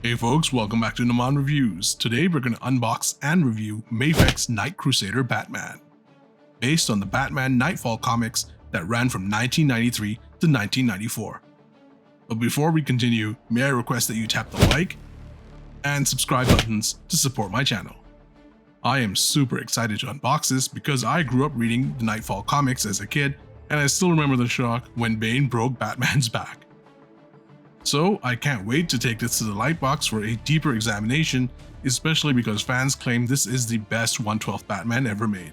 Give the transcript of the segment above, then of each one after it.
Hey folks, welcome back to Naman Reviews. Today we're going to unbox and review Mafex Knight Crusader Batman, based on the Batman Knightfall comics that ran from 1993 to 1994. But before we continue, may I request that you tap the like and subscribe buttons to support my channel. I am super excited to unbox this because I grew up reading the Knightfall comics as a kid, and I still remember the shock when Bane broke Batman's back. So I can't wait to take this to the lightbox for a deeper examination, especially because fans claim this is the best 1/12 Batman ever made.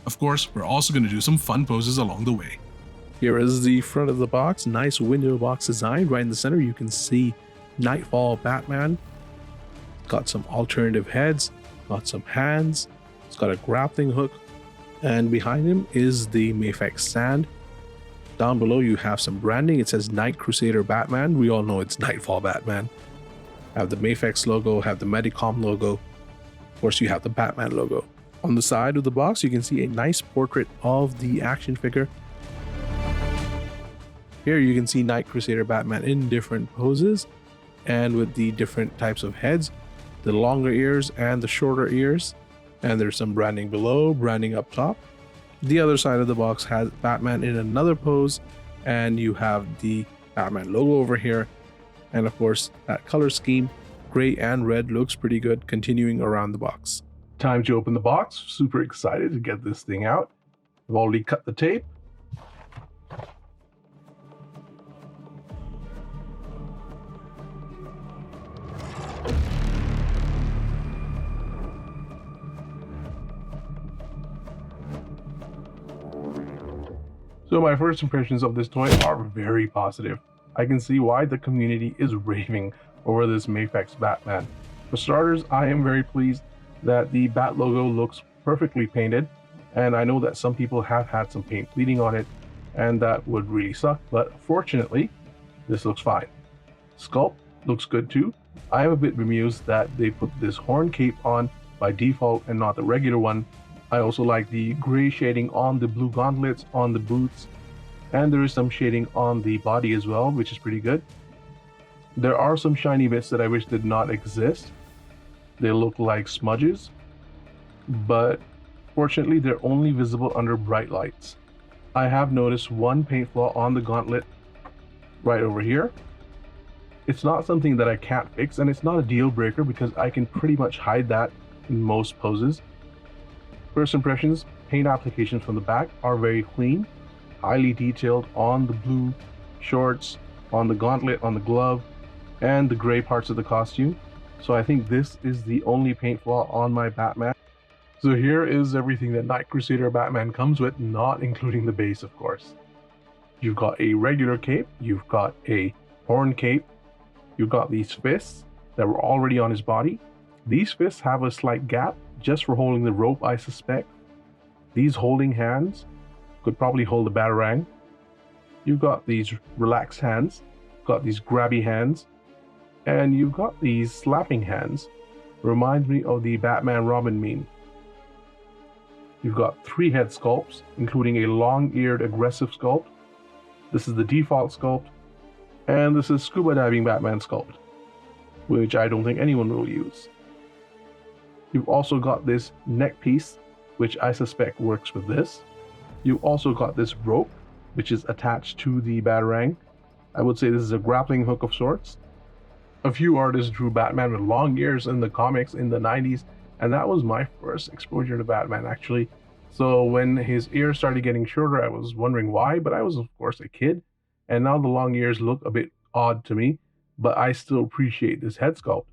Of course, we're also going to do some fun poses along the way. Here is the front of the box, nice window box design. Right in the center you can see Knightfall Batman. Got some alternative heads, got some hands, it's got a grappling hook, and behind him is the Mafex stand. Down below you have some branding. It says Knight Crusader Batman. We all know it's Knightfall Batman. Have the Mafex logo, have the Medicom logo. Of course you have the Batman logo. On the side of the box you can see a nice portrait of the action figure. Here you can see Knight Crusader Batman in different poses and with the different types of heads, the longer ears and the shorter ears. And there's some branding below, branding up top. The other side of the box has Batman in another pose, and you have the Batman logo over here. And of course, that color scheme, gray and red, looks pretty good, continuing around the box. Time to open the box. Super excited to get this thing out. I've already cut the tape. So my first impressions of this toy are very positive. I can see why the community is raving over this Mafex Batman. For starters, I am very pleased that the Bat logo looks perfectly painted, and I know that some people have had some paint bleeding on it, and that would really suck, but fortunately, this looks fine. Sculpt looks good too. I am a bit bemused that they put this horn cape on by default and not the regular one. I also like the gray shading on the blue gauntlets on the boots, and there is some shading on the body as well, which is pretty good. There are some shiny bits that I wish did not exist. They look like smudges, but fortunately they're only visible under bright lights. I have noticed one paint flaw on the gauntlet right over here. It's not something that I can't fix, and it's not a deal breaker because I can pretty much hide that in most poses. First impressions, paint applications from the back are very clean, highly detailed on the blue shorts, on the gauntlet, on the glove, and the gray parts of the costume. So I think this is the only paint flaw on my Batman. So here is everything that Knight Crusader Batman comes with, not including the base, of course. You've got a regular cape, you've got a horn cape, you've got these fists that were already on his body. These fists have a slight gap just for holding the rope, I suspect. These holding hands could probably hold the batarang. You've got these relaxed hands, got these grabby hands, and you've got these slapping hands. Reminds me of the Batman Robin meme. You've got 3 head sculpts, including a long-eared aggressive sculpt. This is the default sculpt, and this is scuba diving Batman sculpt, which I don't think anyone will use. You've also got this neck piece, which I suspect works with this. You've also got this rope, which is attached to the batarang. I would say this is a grappling hook of sorts. A few artists drew Batman with long ears in the comics in the 90s, and that was my first exposure to Batman actually. So when his ears started getting shorter, I was wondering why, but I was of course a kid, and now the long ears look a bit odd to me, but I still appreciate this head sculpt.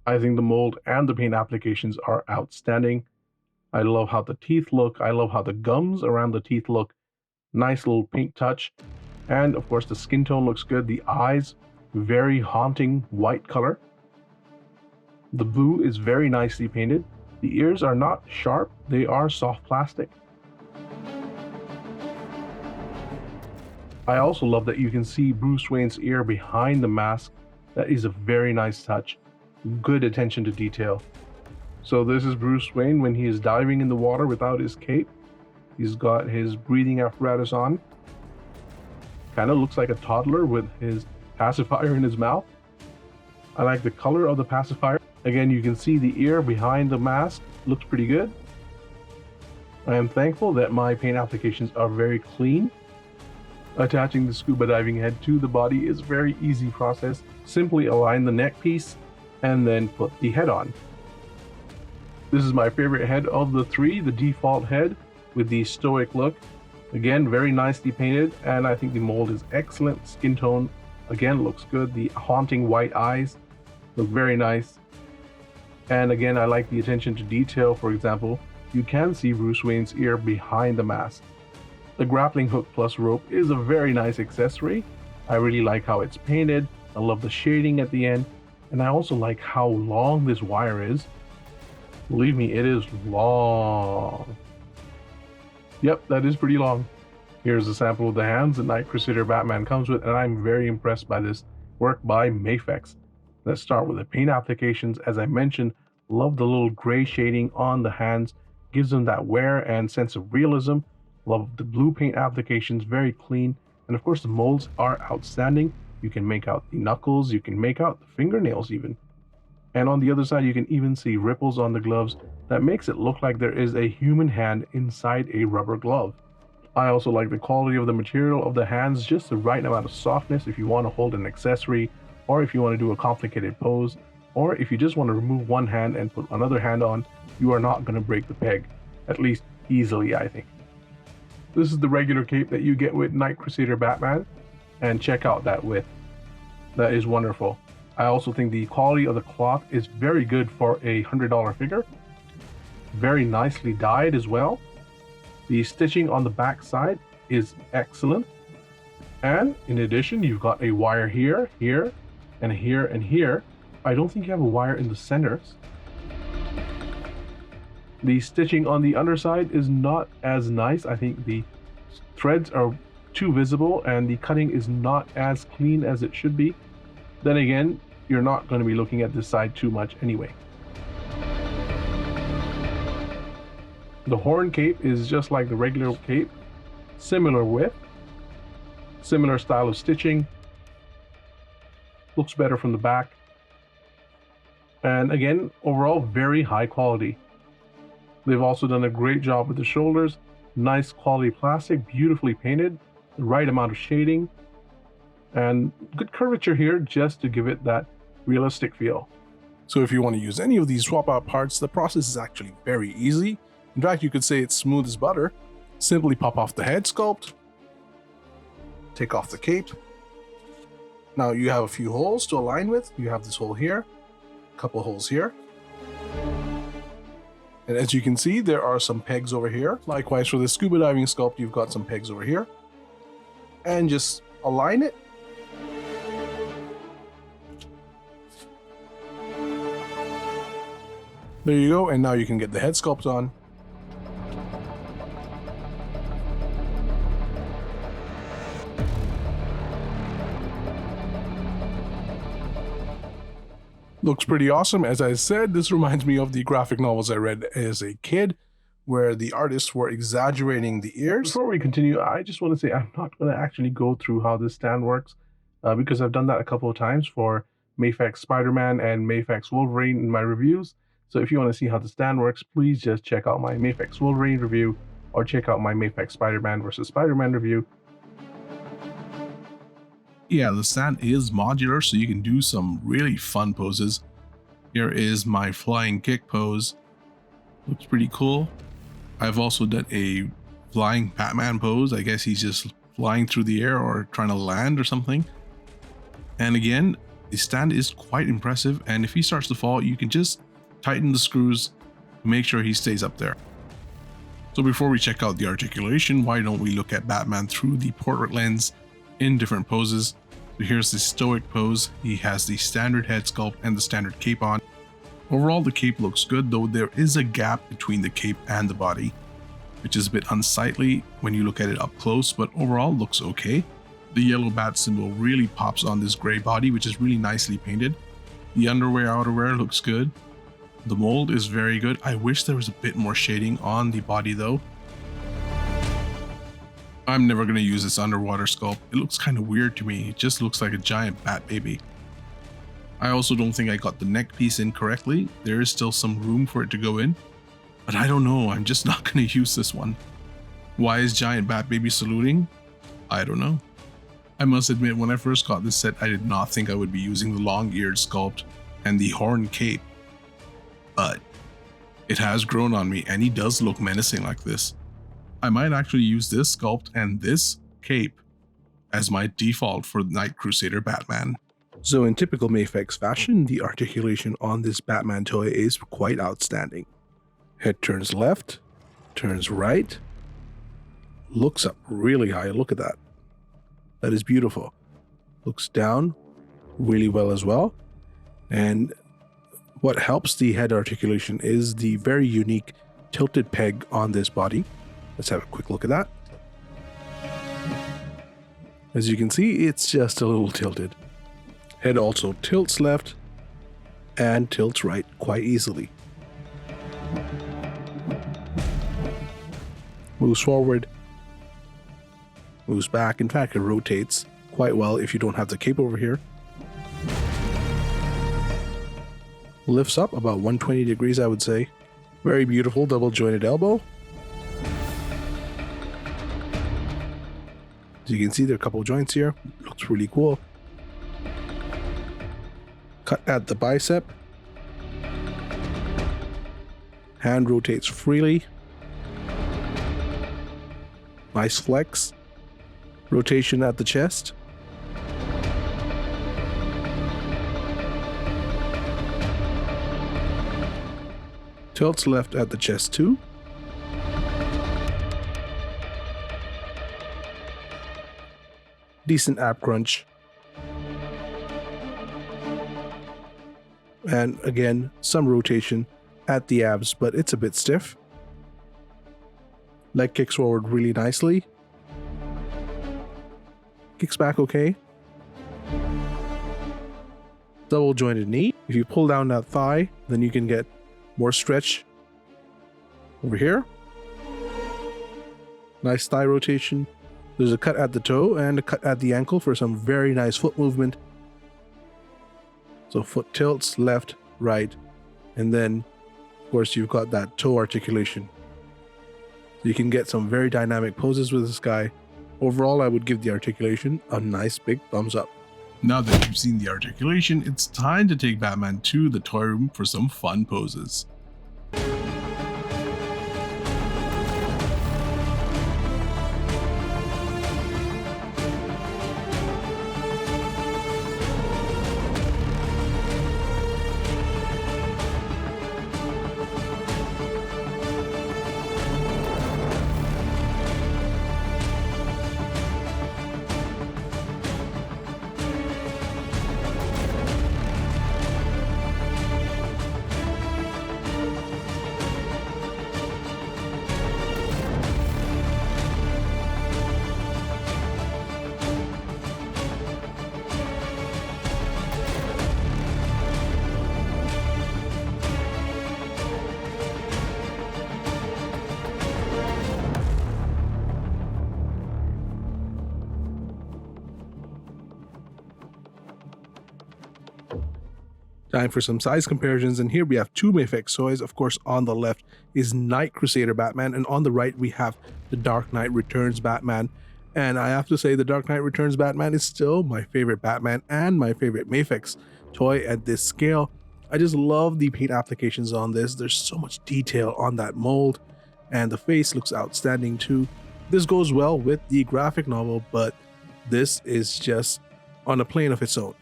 I think the mold and the paint applications are outstanding. I love how the teeth look. I love how the gums around the teeth look. Nice little pink touch. And of course the skin tone looks good. The eyes, very haunting white color. The blue is very nicely painted. The ears are not sharp. They are soft plastic. I also love that you can see Bruce Wayne's ear behind the mask. That is a very nice touch. Good attention to detail. So this is Bruce Wayne when he is diving in the water without his cape. He's got his breathing apparatus on. Kind of looks like a toddler with his pacifier in his mouth. I like the color of the pacifier. Again, you can see the ear behind the mask. Looks pretty good. I am thankful that my paint applications are very clean. Attaching the scuba diving head to the body is a very easy process. Simply align the neck piece and then put the head on. This is my favorite head of the three, the default head with the stoic look. Again, very nicely painted, and I think the mold is excellent. Skin tone, again, looks good. The haunting white eyes look very nice. And again, I like the attention to detail. For example, you can see Bruce Wayne's ear behind the mask. The grappling hook plus rope is a very nice accessory. I really like how it's painted. I love the shading at the end. And I also like how long this wire is. Believe me, it is long. Yep, that is pretty long. Here's a sample of the hands that Knight Crusader Batman comes with, and I'm very impressed by this work by Mafex. Let's start with the paint applications. As I mentioned, love the little gray shading on the hands. Gives them that wear and sense of realism. Love the blue paint applications, very clean. And of course, the molds are outstanding. You can make out the knuckles, you can make out the fingernails even. And on the other side, you can even see ripples on the gloves that makes it look like there is a human hand inside a rubber glove. I also like the quality of the material of the hands, just the right amount of softness if you want to hold an accessory, or if you want to do a complicated pose, or if you just want to remove one hand and put another hand on, you are not going to break the peg, at least easily, I think. This is the regular cape that you get with Knight Crusader Batman, and check out that width. That is wonderful. I also think the quality of the cloth is very good for a $100 figure. Very nicely dyed as well. The stitching on the back side is excellent. And in addition, you've got a wire here, here, and here, and here. I don't think you have a wire in the centers. The stitching on the underside is not as nice. I think the threads are too visible and the cutting is not as clean as it should be. Then again, you're not going to be looking at this side too much anyway. The horn cape is just like the regular cape. Similar width, similar style of stitching. Looks better from the back. And again, overall, very high quality. They've also done a great job with the shoulders. Nice quality plastic, beautifully painted, the right amount of shading, and good curvature here just to give it that realistic feel. So if you want to use any of these swap out parts, the process is actually very easy. In fact, you could say it's smooth as butter. Simply pop off the head sculpt, take off the cape. Now you have a few holes to align with. You have this hole here, a couple holes here. And as you can see, there are some pegs over here. Likewise, for the scuba diving sculpt, you've got some pegs over here. And just align it. There you go, and now you can get the head sculpt on. Looks pretty awesome. As I said, this reminds me of the graphic novels I read as a kid, where the artists were exaggerating the ears. Before we continue, I just want to say I'm not going to actually go through how this stand works, because I've done that a couple of times for Mafex Spider-Man and Mafex Wolverine in my reviews. So if you want to see how the stand works, please just check out my Mafex Wolverine review, or check out my Mafex Spider-Man versus Spider-Man review. Yeah, the stand is modular, so you can do some really fun poses. Here is my flying kick pose. Looks pretty cool. I've also done a flying Batman pose. I guess he's just flying through the air or trying to land or something. And again, the stand is quite impressive, and if he starts to fall, you can just tighten the screws to make sure he stays up there. So before we check out the articulation, why don't we look at Batman through the portrait lens in different poses. So here's the stoic pose. He has the standard head sculpt and the standard cape on. Overall, the cape looks good, though there is a gap between the cape and the body, which is a bit unsightly when you look at it up close, but overall looks okay. The yellow bat symbol really pops on this gray body, which is really nicely painted. The underwear, outerwear looks good. The mold is very good. I wish there was a bit more shading on the body though. I'm never going to use this underwater sculpt. It looks kind of weird to me. It just looks like a giant bat baby. I also don't think I got the neck piece in correctly. There is still some room for it to go in, but I don't know, I'm just not going to use this one. Why is Giant Bat Baby saluting? I don't know. I must admit, when I first got this set, I did not think I would be using the long-eared sculpt and the horn cape, but it has grown on me and he does look menacing like this. I might actually use this sculpt and this cape as my default for Knight Crusader Batman. So in typical Mafex fashion, the articulation on this Batman toy is quite outstanding. Head turns left, turns right, looks up really high, look at that. That is beautiful. Looks down really well as well. And what helps the head articulation is the very unique tilted peg on this body. Let's have a quick look at that. As you can see, it's just a little tilted. Head also tilts left and tilts right quite easily. Moves forward, moves back. In fact, it rotates quite well if you don't have the cape over here. Lifts up about 120 degrees, I would say. Very beautiful double jointed elbow. As you can see, there are a couple of joints here. Looks really cool. Cut at the bicep. Hand rotates freely. Nice flex. Rotation at the chest. Tilts left at the chest too. Decent ab crunch. And again, some rotation at the abs, but it's a bit stiff. Leg kicks forward really nicely. Kicks back okay. Double jointed knee. If you pull down that thigh, then you can get more stretch over here. Nice thigh rotation. There's a cut at the toe and a cut at the ankle for some very nice foot movement. So foot tilts left, right, and then of course you've got that toe articulation. So you can get some very dynamic poses with this guy. Overall, I would give the articulation a nice big thumbs up. Now that you've seen the articulation, it's time to take Batman to the toy room for some fun poses. Time for some size comparisons, and here we have two Mafex toys. Of course, on the left is Knight Crusader Batman, and on the right we have the Dark Knight Returns Batman. And I have to say, the Dark Knight Returns Batman is still my favorite Batman and my favorite Mafex toy at this scale. I just love the paint applications on this. There's so much detail on that mold, and the face looks outstanding too. This goes well with the graphic novel, but this is just on a plane of its own.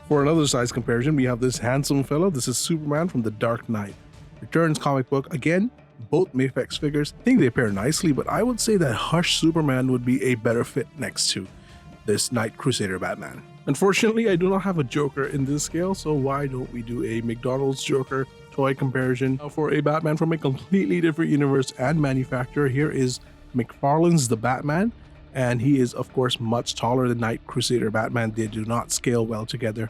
For another size comparison, we have this handsome fellow. This is Superman from the Dark Knight Returns comic book. Again, both Mafex figures. I think they pair nicely, but I would say that Hush Superman would be a better fit next to this Knight Crusader Batman. Unfortunately, I do not have a Joker in this scale, so why don't we do a McDonald's Joker toy comparison for a Batman from a completely different universe and manufacturer. Here is McFarlane's The Batman, and he is of course much taller than Knight Crusader Batman. They do not scale well together.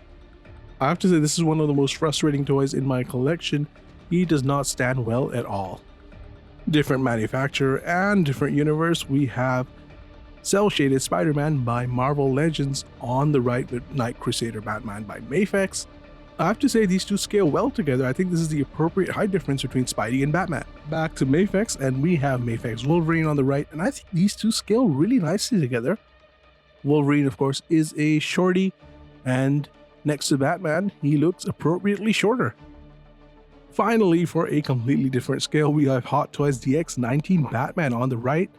I have to say, this is one of the most frustrating toys in my collection. He does not stand well at all. Different manufacturer and different universe. We have Cell-Shaded Spider-Man by Marvel Legends on the right with Knight Crusader Batman by Mafex. I have to say these two scale well together. I think this is the appropriate height difference between Spidey and Batman. Back to Mafex, and we have Mafex Wolverine on the right, and I think these two scale really nicely together. Wolverine, of course, is a shorty, and next to Batman, he looks appropriately shorter. Finally, for a completely different scale, we have Hot Toys DX19 Batman on the right,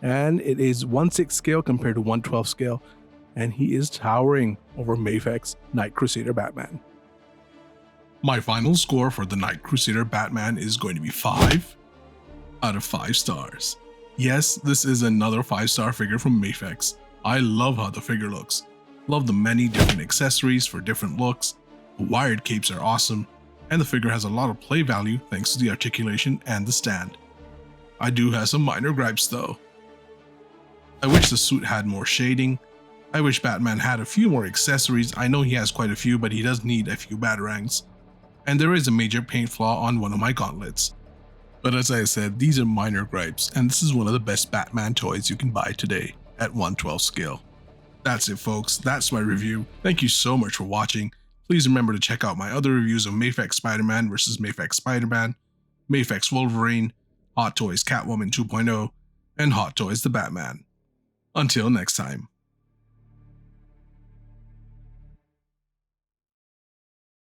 and it is 1/6 scale compared to 1/12 scale, and he is towering over Mafex Knight Crusader Batman. My final score for the Knight Crusader Batman is going to be 5 out of 5 stars. Yes, this is another 5-star figure from Mafex. I love how the figure looks. Love the many different accessories for different looks. The wired capes are awesome, and the figure has a lot of play value thanks to the articulation and the stand. I do have some minor gripes though. I wish the suit had more shading. I wish Batman had a few more accessories. I know he has quite a few, but he does need a few batarangs. And there is a major paint flaw on one of my gauntlets. But as I said, these are minor gripes, and this is one of the best Batman toys you can buy today at 1/12 scale. That's it folks, that's my review. Thank you so much for watching. Please remember to check out my other reviews of Mafex Spider-Man vs Mafex Spider-Man, Mafex Wolverine, Hot Toys Catwoman 2.0, and Hot Toys the Batman. Until next time.